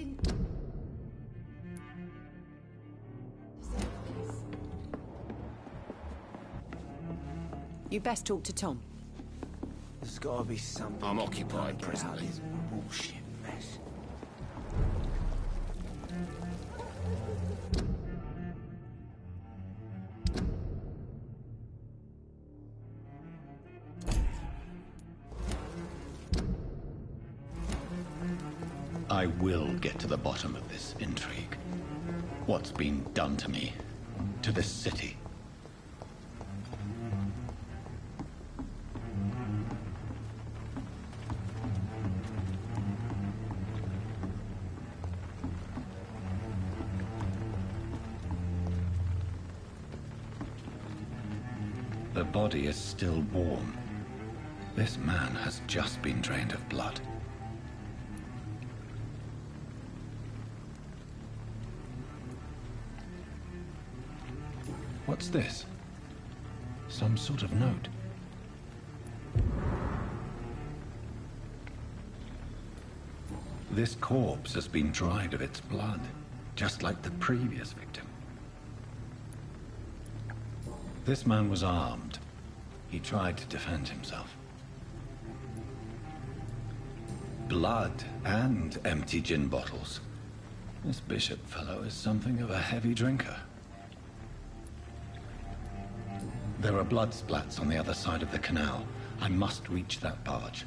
didn't deserve this. You best talk to Tom. There's gotta be something. I'm occupied to get out of presently. this bullshit mess. I will get to the bottom of this intrigue. What's been done to me, to this city. The body is still warm. This man has just been drained of blood. What's this? Some sort of note. This corpse has been dried of its blood, just like the previous victim. This man was armed. He tried to defend himself. Blood and empty gin bottles. This bishop fellow is something of a heavy drinker. There are blood splats on the other side of the canal. I must reach that barge.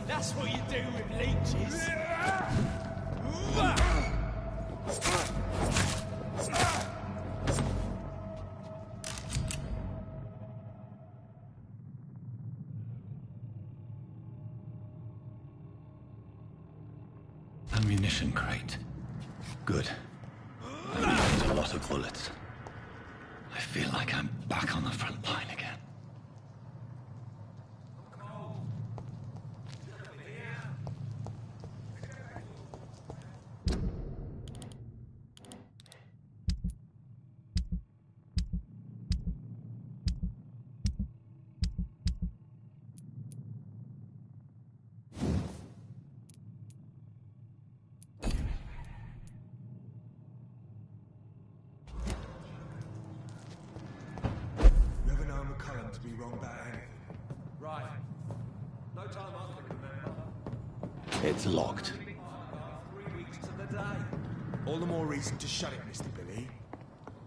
That's what you do with leeches. Ammunition crate. Good. That means a lot of bullets. I feel like I'm back on the front line again. Right. No time I can remember. It's locked. 3 weeks to the day. All the more reason to shut it, Mr. Billy.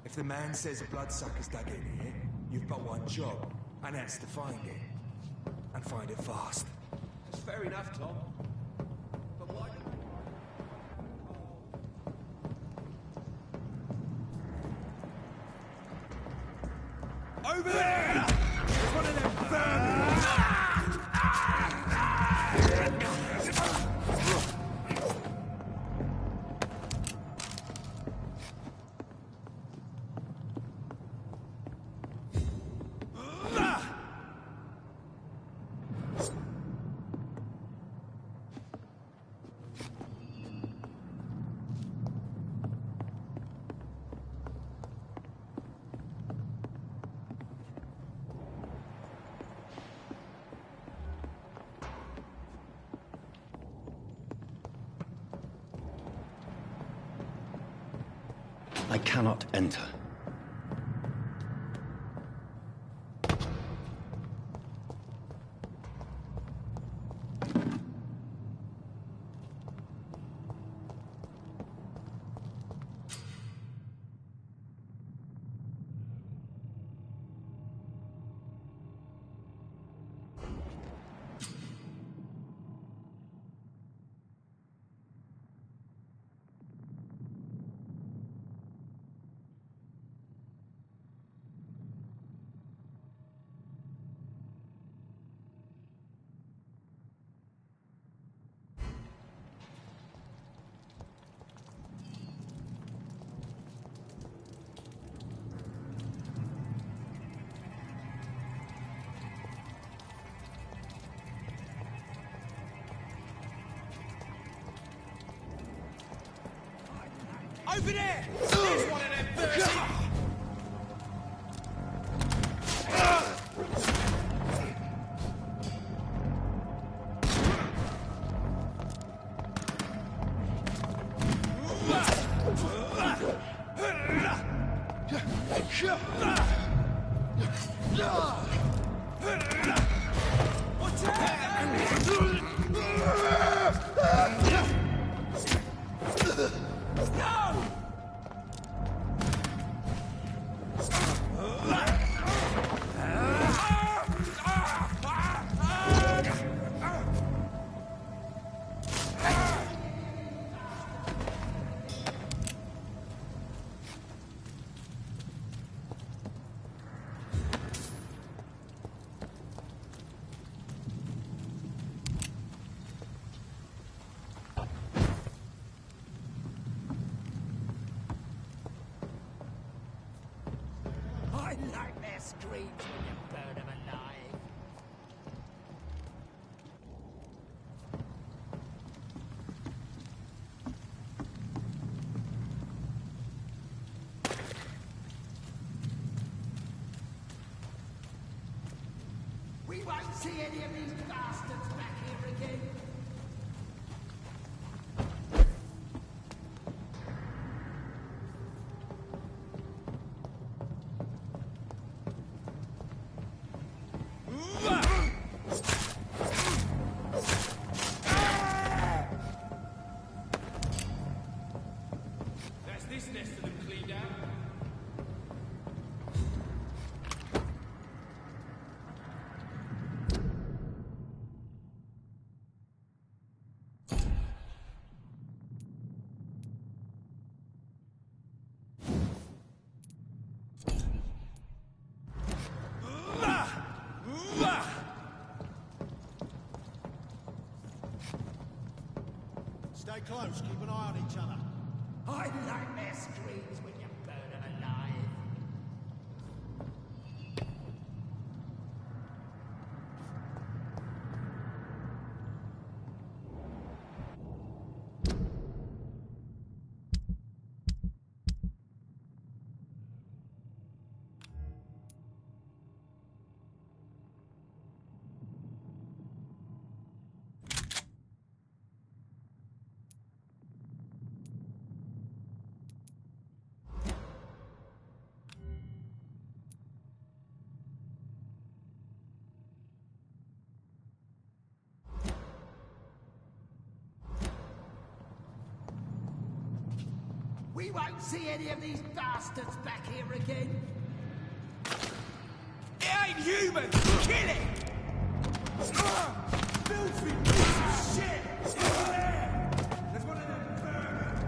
If the man says a bloodsucker's dug in here, you've got one job, and that's to find it. And find it fast. It's fair enough, Tom. But why... Over there! There's one of them vermin! I cannot enter. Over there! There's one of them birds! I like their screams when you burn them alive. We won't see any of these bastards back here again. That's this nest of them cleaned out. Stay close, keep an eye on each other. I like their screams when you burn them alive. We won't see any of these bastards back here again. It ain't human! Kill it! Filthy piece of shit! It's over there! There's one of them burgers!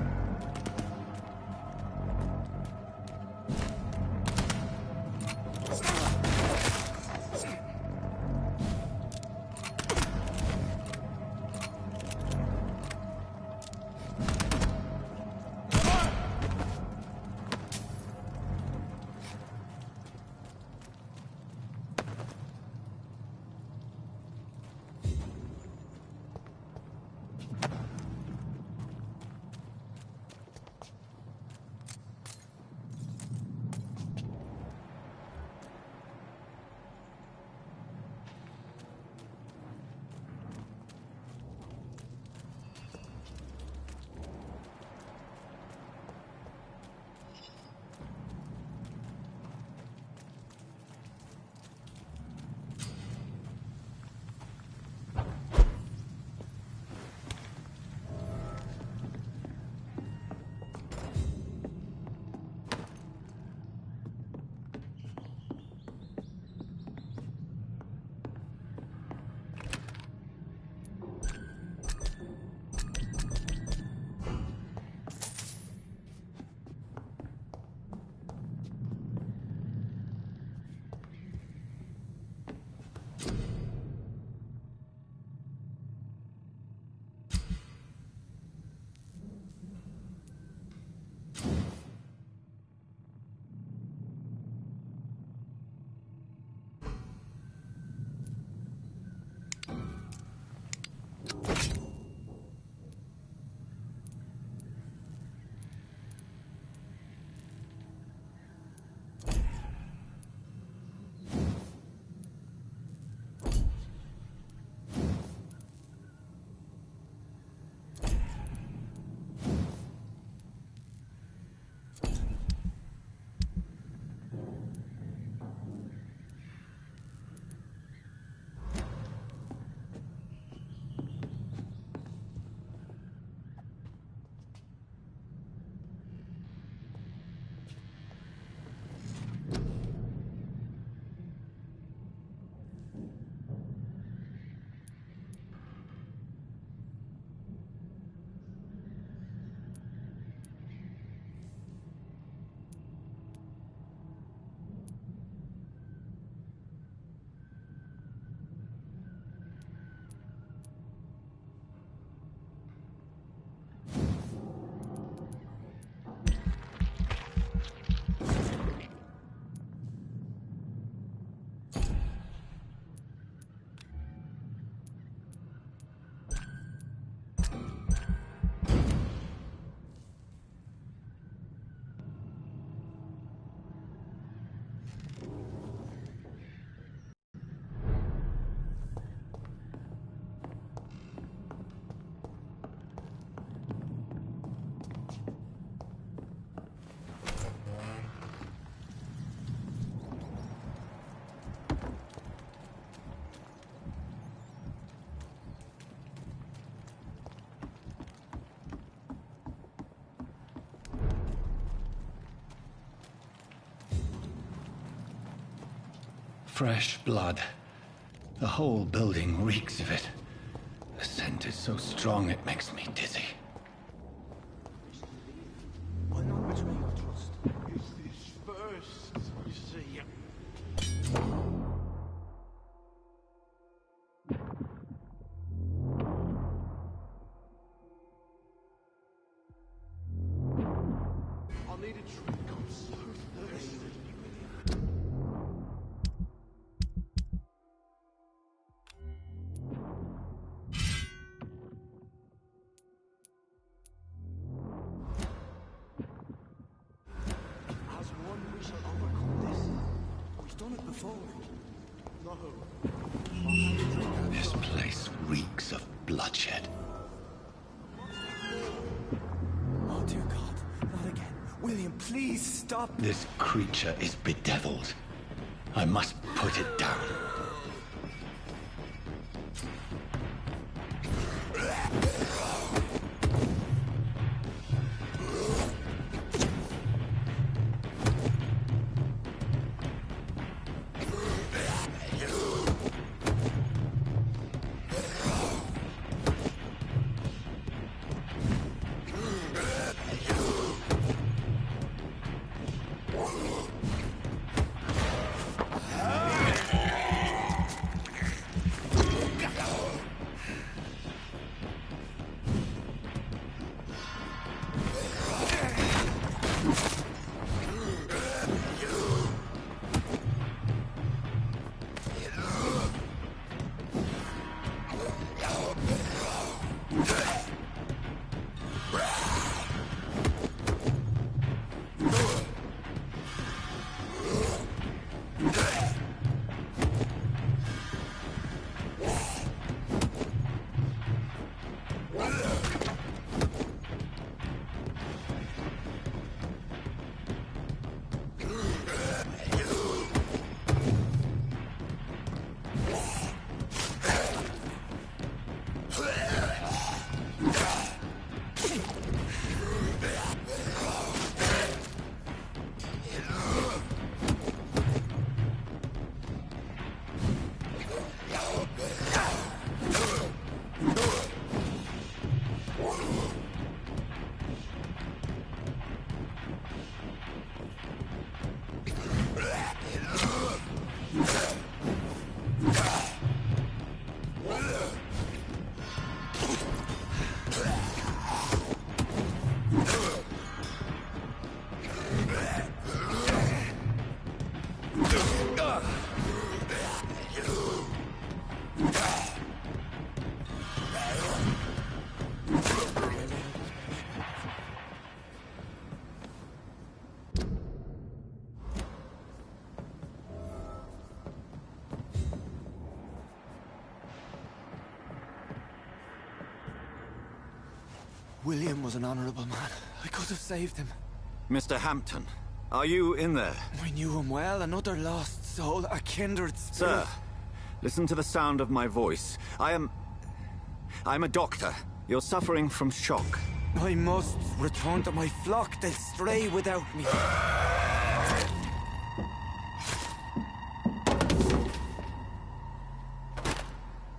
Fresh blood. The whole building reeks of it. The scent is so strong it makes me dizzy. Why not betray your trust? Is this first, you see? I need a drink. I'm so thirsty. As one, we shall overcome this. We've done it before. No. I'll have a drink out. This place reeks of bloodshed. Oh, dear God. Not again. William, please stop. This creature is bedeviled. I must put it down. William was an honorable man. I could have saved him. Mr. Hampton, are you in there? I knew him well, another lost soul, a kindred spirit. Sir, listen to the sound of my voice. I'm a doctor. You're suffering from shock. I must return to my flock. They'll stray without me.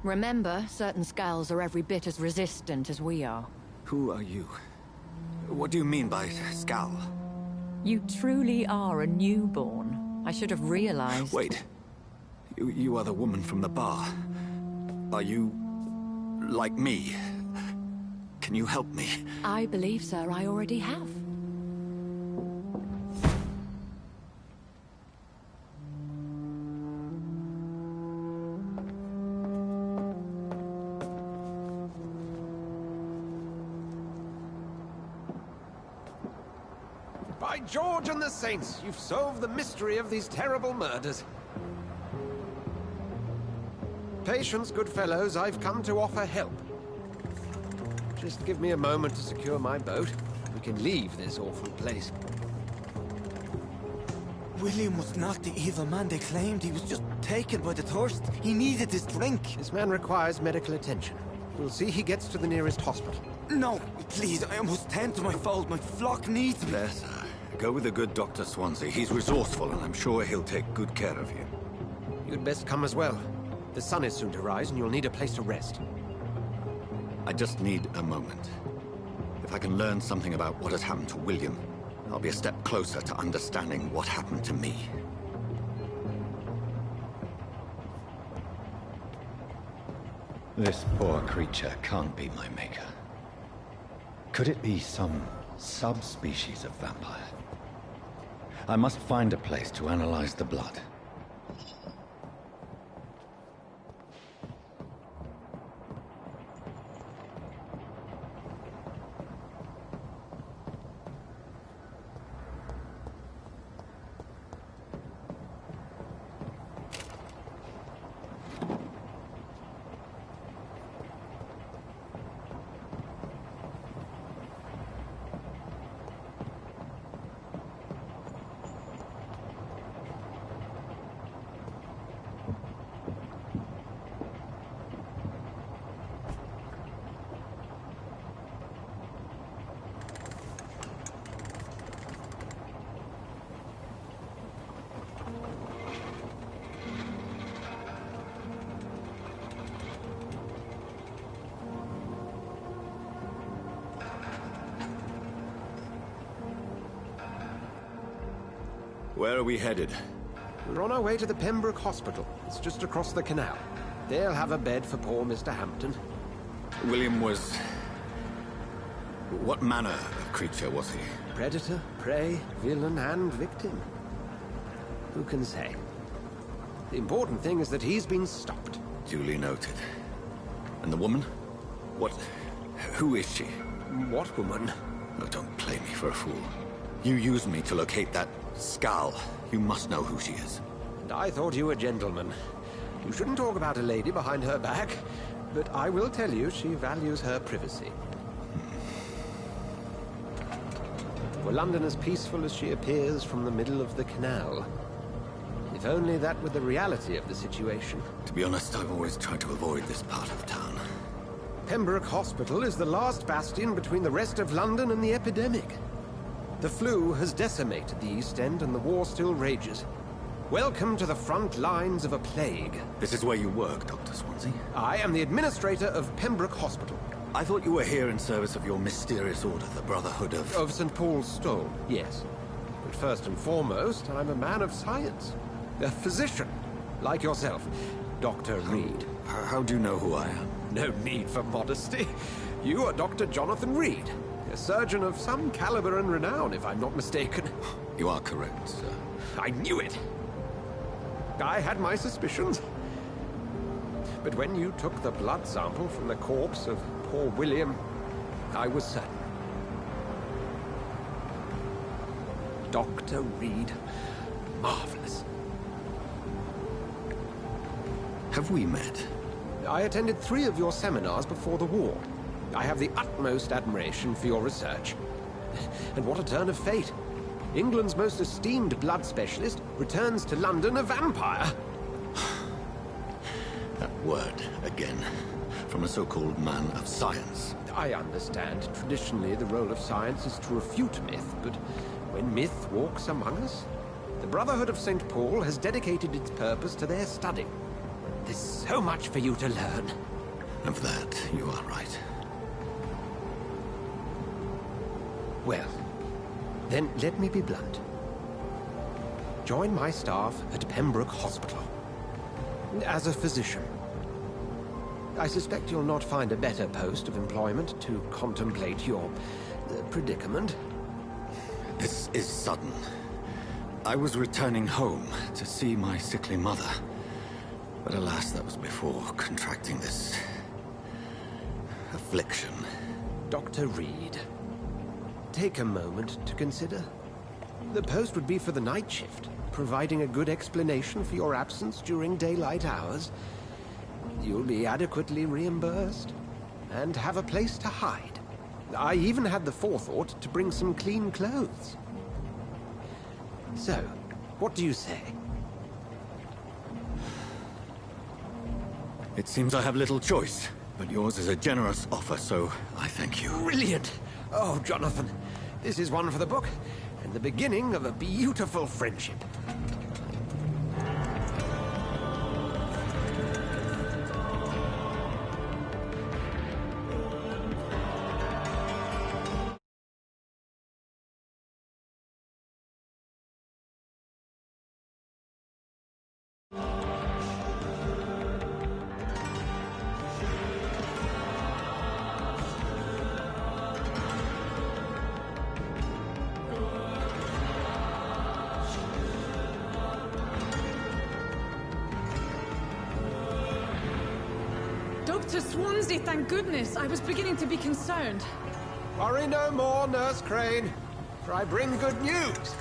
Remember, certain skulls are every bit as resistant as we are. Who are you? What do you mean by Scal? You truly are a newborn. I should have realized. Wait. You are the woman from the bar. Are you... like me? Can you help me? I believe, sir, I already have. By George and the Saints, you've solved the mystery of these terrible murders. Patience, good fellows, I've come to offer help. Just give me a moment to secure my boat. We can leave this awful place. William was not the evil man they claimed. He was just taken by the thirst. He needed his drink. This man requires medical attention. We'll see he gets to the nearest hospital. No, please, I must tend to my fold. My flock needs me. There, sir. Go with the good Dr. Swansea. He's resourceful, and I'm sure he'll take good care of you. You'd best come as well. The sun is soon to rise, and you'll need a place to rest. I just need a moment. If I can learn something about what has happened to William, I'll be a step closer to understanding what happened to me. This poor creature can't be my maker. Could it be some subspecies of vampire? I must find a place to analyze the blood. Where are we headed? We're on our way to the Pembroke Hospital. It's just across the canal. They'll have a bed for poor Mr. Hampton. William was... What manner of creature was he? Predator, prey, villain, and victim. Who can say? The important thing is that he's been stopped. Duly noted. And the woman? What... Who is she? What woman? Oh, don't play me for a fool. You used me to locate that skull. You must know who she is. And I thought you a gentleman. You shouldn't talk about a lady behind her back, but I will tell you she values her privacy. Were London as peaceful as she appears from the middle of the canal? If only that were the reality of the situation. To be honest, I've always tried to avoid this part of town. Pembroke Hospital is the last bastion between the rest of London and the epidemic. The flu has decimated the East End and the war still rages. Welcome to the front lines of a plague. This is where you work, Dr. Swansea? I am the administrator of Pembroke Hospital. I thought you were here in service of your mysterious order, the Brotherhood of... Of St. Paul's Stone, yes. But first and foremost, I'm a man of science. A physician, like yourself, Dr. Reed. How do you know who I am? No need for modesty. You are Dr. Jonathan Reed, a surgeon of some caliber and renown, if I'm not mistaken. You are correct, sir. I knew it! I had my suspicions. But when you took the blood sample from the corpse of poor William, I was certain. Dr. Reed. Marvelous. Have we met? I attended 3 of your seminars before the war. I have the utmost admiration for your research. And what a turn of fate. England's most esteemed blood specialist returns to London a vampire. That word, again. From a so-called man of science. I understand. Traditionally, the role of science is to refute myth, but when myth walks among us, the Brotherhood of St. Paul has dedicated its purpose to their study. There's so much for you to learn. Of that, you are right. Well, then let me be blunt. Join my staff at Pembroke Hospital. As a physician. I suspect you'll not find a better post of employment to contemplate your predicament. This is sudden. I was returning home to see my sickly mother. But alas, that was before contracting this... affliction. Dr. Reed, take a moment to consider. The post would be for the night shift, providing a good explanation for your absence during daylight hours. You'll be adequately reimbursed, and have a place to hide. I even had the forethought to bring some clean clothes. So, what do you say? It seems I have little choice, but yours is a generous offer, so I thank you. Brilliant! Oh, Jonathan, this is one for the book, and the beginning of a beautiful friendship. Dr. Swansea, thank goodness. I was beginning to be concerned. Worry no more, Nurse Crane, for I bring good news.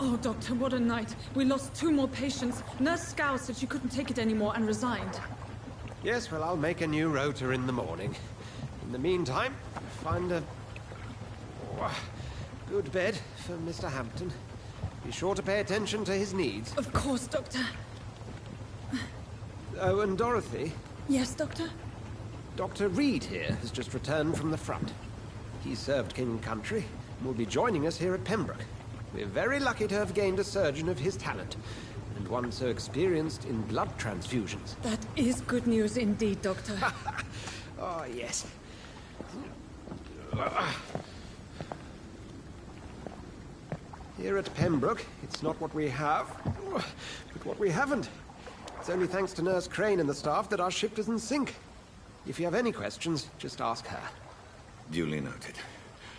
Oh, Doctor, what a night. We lost 2 more patients. Nurse Scow said she couldn't take it anymore and resigned. Yes, well, I'll make a new rota in the morning. In the meantime, find a good bed for Mr. Hampton. Be sure to pay attention to his needs. Of course, Doctor. Oh, and Dorothy? Yes, Doctor? Dr. Reed here has just returned from the front. He served King and Country and will be joining us here at Pembroke. We're very lucky to have gained a surgeon of his talent, and one so experienced in blood transfusions. That is good news indeed, Doctor. Oh, yes. Here at Pembroke, it's not what we have, but what we haven't. It's only thanks to Nurse Crane and the staff that our ship doesn't sink. If you have any questions, just ask her. Duly noted.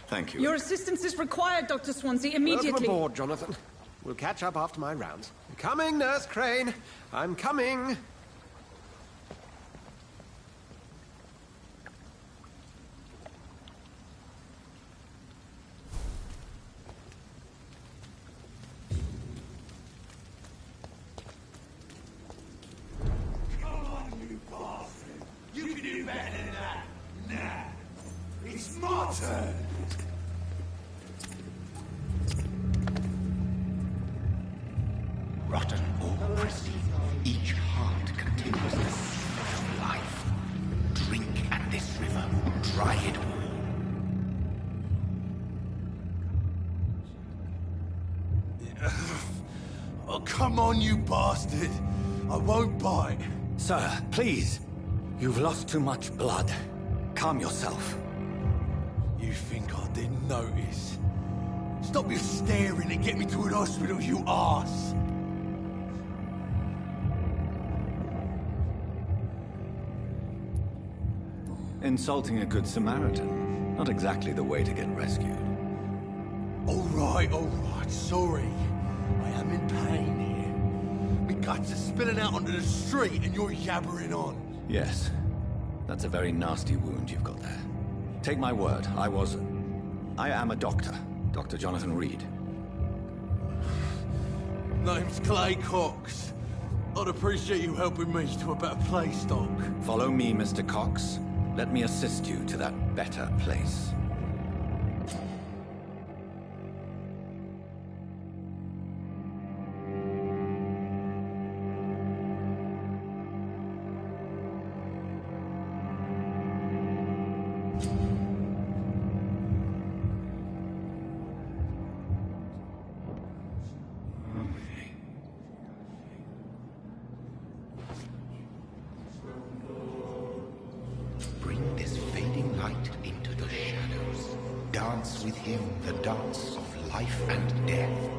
Thank you. Your assistance is required, Dr. Swansea, immediately. Welcome aboard, Jonathan. We'll catch up after my rounds. Coming, Nurse Crane. I'm coming. Come on, you bastard! You can do better than that! Nah! It's my turn! Rotten or pristine, each heart contains the seed of life. Drink at this river, try it all. Oh, come on, you bastard! I won't bite. Sir, please. You've lost too much blood. Calm yourself. You think I didn't notice? Stop your staring and get me to an hospital, you arse! Insulting a good Samaritan. Not exactly the way to get rescued. All right, sorry. I am in pain here. My guts are spilling out onto the street and you're yabbering on. Yes. That's a very nasty wound you've got there. Take my word, I am a doctor. Dr. Jonathan Reed. Name's Clay Cox. I'd appreciate you helping me to a better place, Doc. Follow me, Mr. Cox. Let me assist you to that better place. Bring this fading light into the shadows. Dance with him the dance of life and death.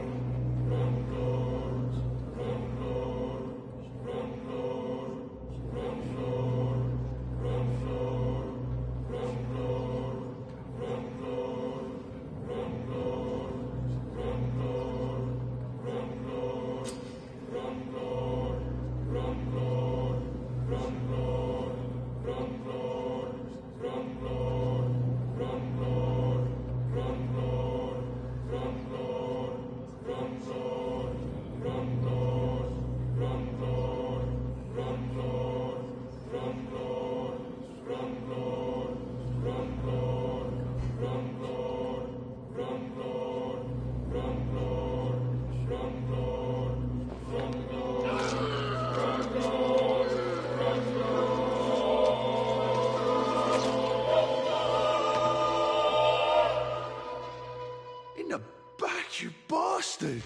In the back, you bastard!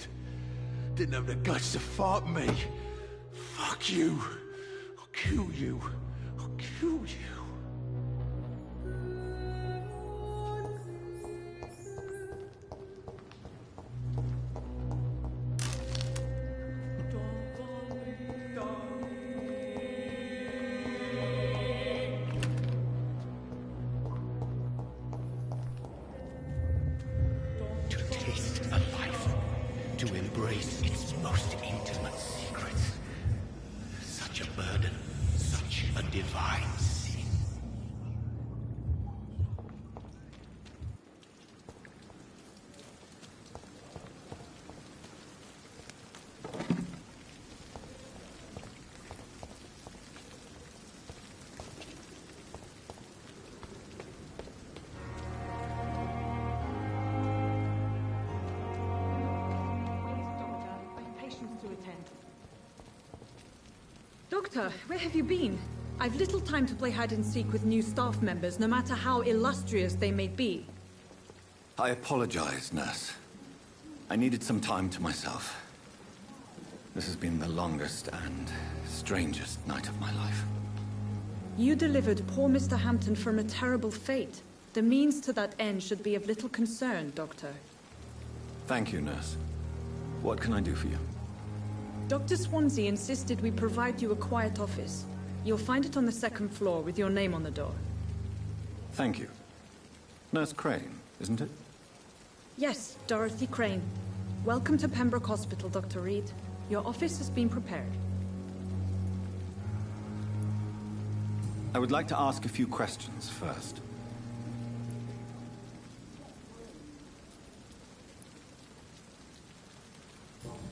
Didn't have the guts to fight me. Fuck you. I'll kill you. I'll kill you. To taste a life, to embrace its most intimate secrets. Such burden such a divine sin. Doctor, where have you been? I've little time to play hide and seek with new staff members, no matter how illustrious they may be. I apologize, nurse. I needed some time to myself. This has been the longest and strangest night of my life. You delivered poor Mr. Hampton from a terrible fate. The means to that end should be of little concern, Doctor. Thank you, nurse. What can I do for you? Dr. Swansea insisted we provide you a quiet office. You'll find it on the second floor with your name on the door. Thank you. Nurse Crane, isn't it? Yes, Dorothy Crane. Welcome to Pembroke Hospital, Dr. Reed. Your office has been prepared. I would like to ask a few questions first.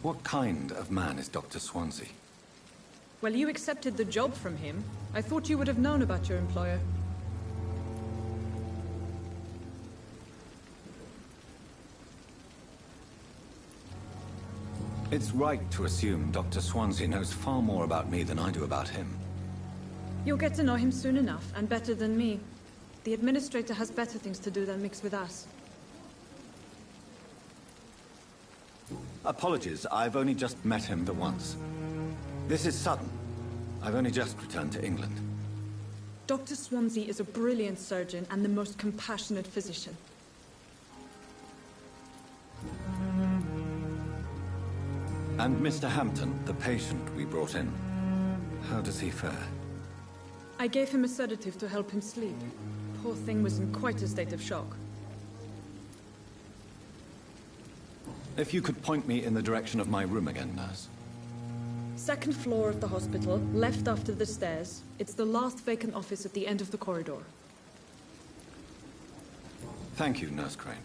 What kind of man is Dr. Swansea? Well, you accepted the job from him. I thought you would have known about your employer. It's right to assume Dr. Swansea knows far more about me than I do about him. You'll get to know him soon enough, and better than me. The administrator has better things to do than mix with us. Apologies, I've only just met him the once. This is Sutton. I've only just returned to England. Dr. Swansea is a brilliant surgeon and the most compassionate physician. And Mr. Hampton, the patient we brought in, how does he fare? I gave him a sedative to help him sleep. Poor thing was in quite a state of shock. If you could point me in the direction of my room again, nurse. Second floor of the hospital, left after the stairs. It's the last vacant office at the end of the corridor. Thank you, Nurse Crane.